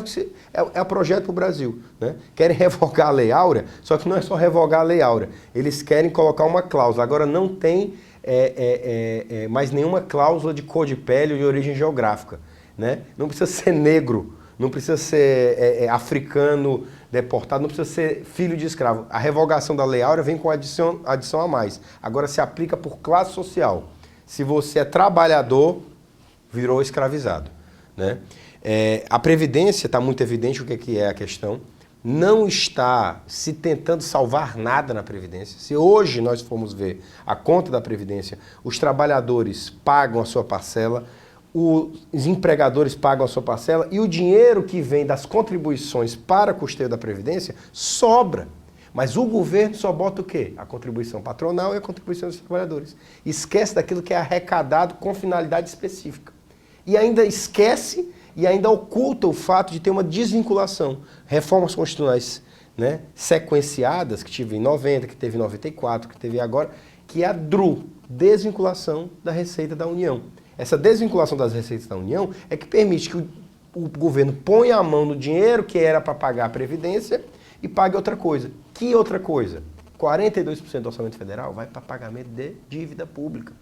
S2: o projeto para o Brasil. Né? Querem revogar a Lei Áurea, só que não é só revogar a Lei Áurea. Eles querem colocar uma cláusula. Agora não tem mais nenhuma cláusula de cor de pele ou de origem geográfica. Né? Não precisa ser negro, não precisa ser africano, deportado, não precisa ser filho de escravo. A revogação da Lei Áurea vem com adição a mais. Agora se aplica por classe social. Se você é trabalhador, virou escravizado. Né? A Previdência, está muito evidente o que é a questão, não está se tentando salvar nada na Previdência. Se hoje nós formos ver a conta da Previdência, os trabalhadores pagam a sua parcela, os empregadores pagam a sua parcela e o dinheiro que vem das contribuições para custeio da Previdência sobra. Mas o governo só bota o quê? A contribuição patronal e a contribuição dos trabalhadores. Esquece daquilo que é arrecadado com finalidade específica. E ainda esquece e ainda oculta o fato de ter uma desvinculação. Reformas constitucionais, né, sequenciadas, que tive em 90, que teve em 94, que teve agora, que é a DRU, desvinculação da Receita da União. Essa desvinculação das receitas da União é que permite que o governo ponha a mão no dinheiro que era para pagar a Previdência e pague outra coisa. Que outra coisa? 42% do orçamento federal vai para pagamento de dívida pública.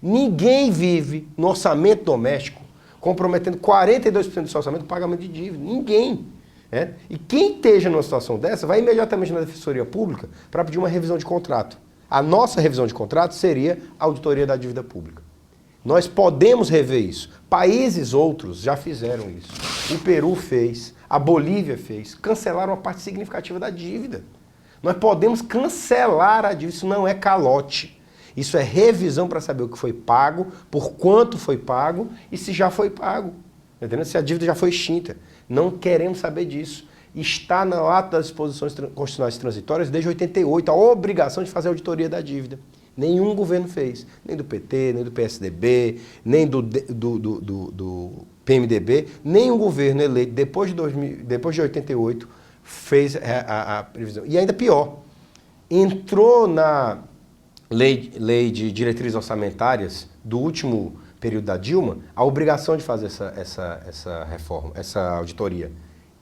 S2: Ninguém vive no orçamento doméstico comprometendo 42% do seu orçamento no pagamento de dívida. Ninguém. Né? E quem esteja numa situação dessa vai imediatamente na Defensoria Pública para pedir uma revisão de contrato. A nossa revisão de contrato seria a auditoria da dívida pública. Nós podemos rever isso. Países outros já fizeram isso. O Peru fez, a Bolívia fez, cancelaram uma parte significativa da dívida. Nós podemos cancelar a dívida, isso não é calote. Isso é revisão para saber o que foi pago, por quanto foi pago e se já foi pago. Entendeu? Se a dívida já foi extinta. Não queremos saber disso. Está no ato das disposições constitucionais transitórias desde 88, a obrigação de fazer a auditoria da dívida. Nenhum governo fez, nem do PT, nem do PSDB, nem do PMDB, nenhum governo eleito depois de 88 fez a previsão. E ainda pior, entrou na lei de diretrizes orçamentárias do último período da Dilma a obrigação de fazer essa reforma, essa auditoria.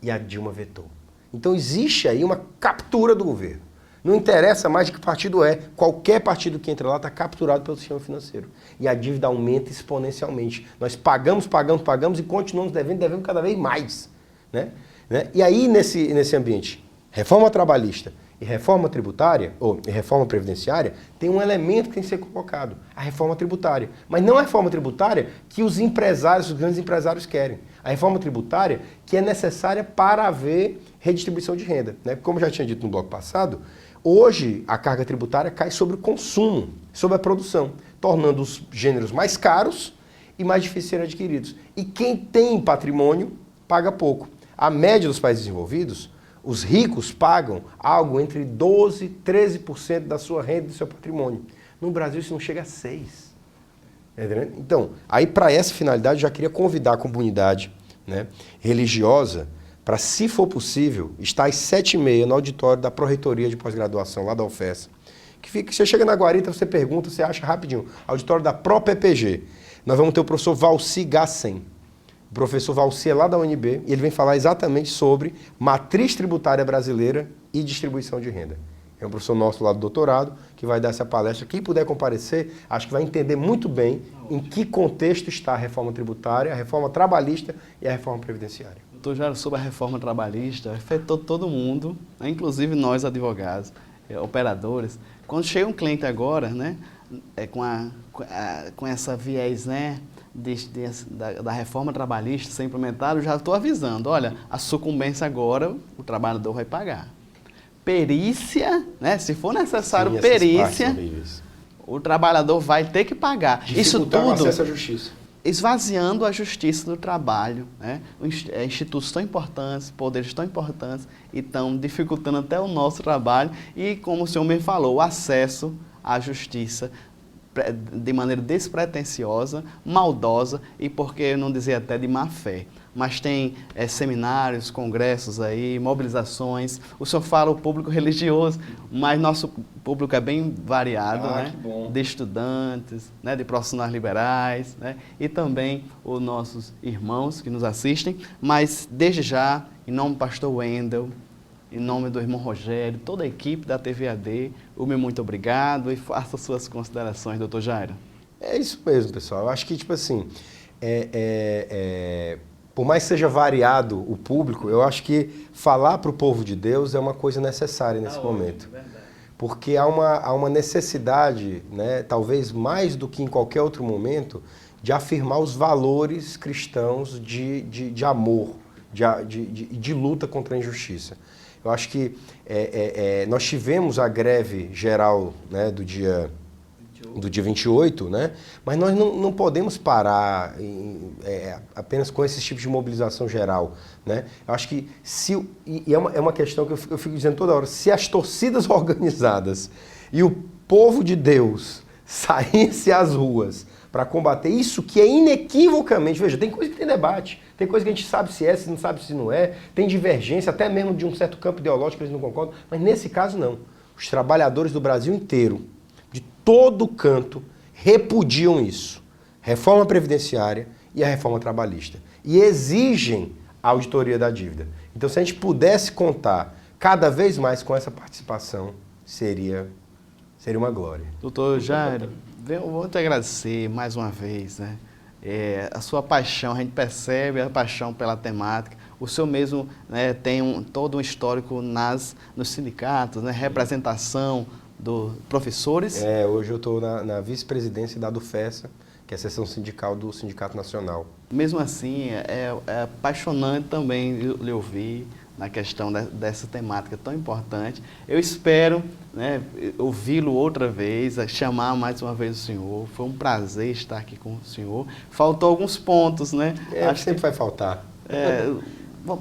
S2: E a Dilma vetou. Então existe aí uma captura do governo. Não interessa mais de que partido é. Qualquer partido que entra lá está capturado pelo sistema financeiro. E a dívida aumenta exponencialmente. Nós pagamos e continuamos devendo cada vez mais. Né? E aí, nesse ambiente, reforma trabalhista e reforma tributária, ou reforma previdenciária, tem um elemento que tem que ser colocado. A reforma tributária. Mas não a reforma tributária que os empresários, os grandes empresários querem. A reforma tributária que é necessária para haver redistribuição de renda. Né? Como eu já tinha dito no bloco passado, hoje, a carga tributária cai sobre o consumo, sobre a produção, tornando os gêneros mais caros e mais difíceis de serem adquiridos. E quem tem patrimônio paga pouco. A média dos países desenvolvidos, os ricos pagam algo entre 12% e 13% da sua renda e do seu patrimônio. No Brasil isso não chega a 6%. Então, aí para essa finalidade eu já queria convidar a comunidade, né, religiosa para, se for possível, estar às 7h30 no auditório da Pró-Reitoria de Pós-Graduação, lá da UFES. Você chega na guarita, você pergunta, você acha rapidinho, auditório da Pró-PPG. Nós vamos ter o professor Valci Gassen. O professor Valci é lá da UNB e ele vem falar exatamente sobre matriz tributária brasileira e distribuição de renda. É um professor nosso lá do doutorado que vai dar essa palestra. Quem puder comparecer, acho que vai entender muito bem em que contexto está a reforma tributária, a reforma trabalhista e a reforma previdenciária.
S1: Doutor Jairo, sobre a reforma trabalhista, afetou todo mundo, né? Inclusive nós advogados, operadores. Quando chega um cliente agora, né, com essa viés, né, da reforma trabalhista ser implementada, eu já estou avisando, olha, a sucumbência agora o trabalhador vai pagar. Perícia, né, se for necessário, sim, perícia, o trabalhador vai ter que pagar. Isso tudo,
S2: o acesso à justiça.
S1: Esvaziando a justiça do trabalho, né? Institutos tão importantes, poderes tão importantes, e estão dificultando até o nosso trabalho e, como o senhor me falou, o acesso à justiça de maneira despretensiosa, maldosa e, por que não dizer até, de má fé. Mas tem seminários, congressos aí, mobilizações. O senhor fala o público religioso, mas nosso público é bem variado, né?
S2: Que bom.
S1: De estudantes, né? De profissionais liberais, né? E também os nossos irmãos que nos assistem. Mas, desde já, em nome do pastor Wendel, em nome do irmão Rogério, toda a equipe da TV AD, o meu muito obrigado e faça suas considerações, doutor Jairo.
S2: É isso mesmo, pessoal. Eu acho que, tipo assim, por mais que seja variado o público, eu acho que falar para o povo de Deus é uma coisa necessária nesse momento. Porque há uma necessidade, né, talvez mais do que em qualquer outro momento, de afirmar os valores cristãos de amor, de luta contra a injustiça. Eu acho que nós tivemos a greve geral, né, do dia 28, né? Mas nós não podemos parar apenas com esses tipos de mobilização geral, né? Eu acho que é uma questão que eu fico dizendo toda hora, se as torcidas organizadas e o povo de Deus saíssem às ruas para combater isso que é inequivocamente, veja, tem coisa que tem debate, tem coisa que a gente sabe se é, se não sabe se não é, tem divergência, até mesmo de um certo campo ideológico, eles não concordam, mas nesse caso não. Os trabalhadores do Brasil inteiro, de todo canto, repudiam isso. Reforma previdenciária e a reforma trabalhista. E exigem a auditoria da dívida. Então, se a gente pudesse contar cada vez mais com essa participação, seria uma glória.
S1: Doutor Jairo, eu vou te agradecer mais uma vez, né? A sua paixão, a gente percebe a paixão pela temática. O senhor mesmo, né, tem todo um histórico nos sindicatos, né, representação dos professores.
S2: Hoje eu estou na vice-presidência da DUFESA, que é a seção sindical do Sindicato Nacional.
S1: Mesmo assim, é apaixonante também lhe ouvir na questão dessa temática tão importante. Eu espero, né, ouvi-lo outra vez, chamar mais uma vez o senhor. Foi um prazer estar aqui com o senhor. Faltou alguns pontos, né?
S2: Acho que sempre vai faltar.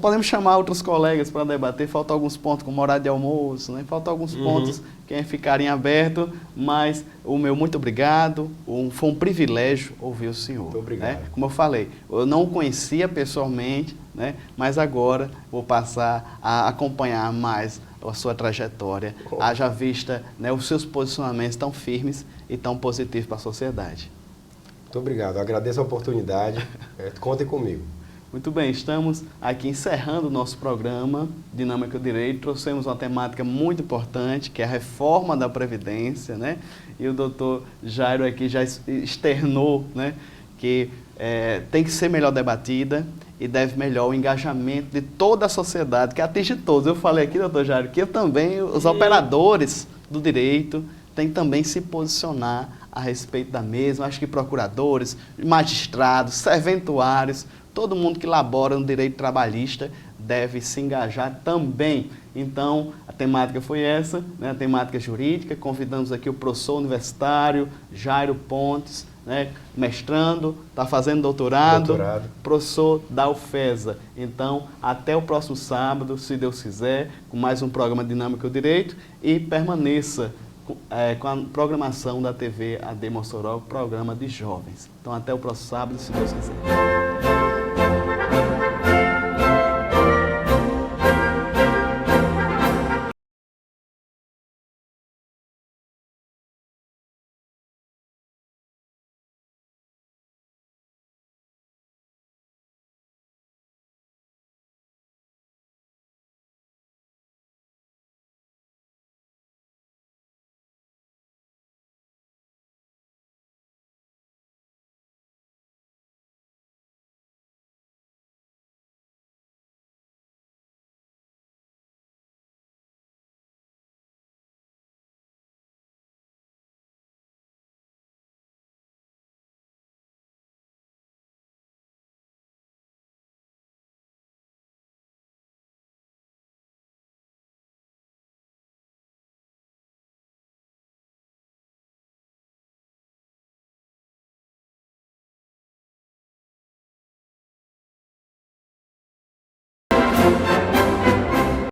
S1: Podemos chamar outros colegas para debater, faltam alguns pontos como horário de almoço, né? Faltam alguns pontos que ficarem abertos, mas o meu muito obrigado, foi um privilégio ouvir o senhor.
S2: Muito obrigado.
S1: Né? Como eu falei, eu não o conhecia pessoalmente, né? Mas agora vou passar a acompanhar mais a sua trajetória, haja vista, né, os seus posicionamentos tão firmes e tão positivos para a sociedade.
S2: Muito obrigado, eu agradeço a oportunidade, contem comigo.
S1: Muito bem, estamos aqui encerrando o nosso programa Dinâmica do Direito. Trouxemos uma temática muito importante, que é a reforma da Previdência, né? E o doutor Jairo aqui já externou, né, que tem que ser melhor debatida e deve melhor o engajamento de toda a sociedade, que atinge todos. Eu falei aqui, doutor Jairo, que eu também, os operadores do direito, têm também se posicionar a respeito da mesma. Acho que procuradores, magistrados, serventuários, todo mundo que labora no direito trabalhista deve se engajar também. Então, a temática foi essa, né, a temática jurídica. Convidamos aqui o professor universitário Jairo Pontes, né, mestrando, está fazendo doutorado, professor da UFESA. Então, até o próximo sábado, se Deus quiser, com mais um programa Dinâmica do Direito, e permaneça com a programação da TV AD Mossoró, programa de jovens. Então, até o próximo sábado, se Deus quiser.